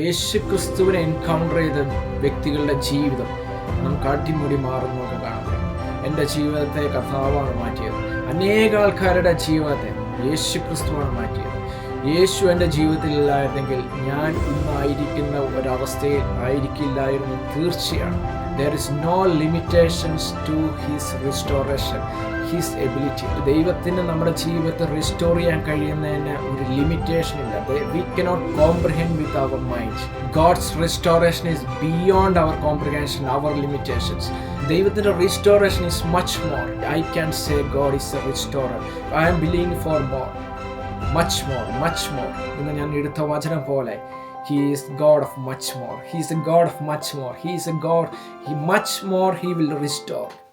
യേശു ക്രിസ്തുവിനെ എൻകൗണ്ടർ ചെയ്ത വ്യക്തികളുടെ ജീവിതം നമുക്ക് അടിമുടി മാറുന്നൊക്കെ കാണാൻ പറ്റും. എൻ്റെ ജീവിതത്തെ കർത്താവാണ് മാറ്റിയത്. അനേക ആൾക്കാരുടെ ജീവിതത്തെ യേശു ക്രിസ്തുവാണ് മാറ്റിയത്. യേശു എൻ്റെ ജീവിതത്തിൽ ഇല്ലായിരുന്നെങ്കിൽ ഞാൻ ഇന്നായിരിക്കുന്ന ഒരവസ്ഥയിൽ ആയിരിക്കില്ലായിരുന്നു തീർച്ചയാണ്. There is no limitations to his restoration, his ability. ദൈവത്തിന് നമ്മുടെ ജീവിതത്തെ റിസ്റ്റോർ ചെയ്യാൻ കഴിയുന്നതിന് ഒരു ലിമിറ്റേഷൻ ഇല്ല. We cannot comprehend with our mind. God's restoration is beyond our comprehension, our limitations. ദൈവത്തിൻ്റെ restoration is much more. I can say God is a restorer. I am believing for more. Much more. ഇന്ന് ഞാൻ എടുത്ത വചനം പോലെ He is God of much more. He is a God of much more. He is a God. Much more He will restore.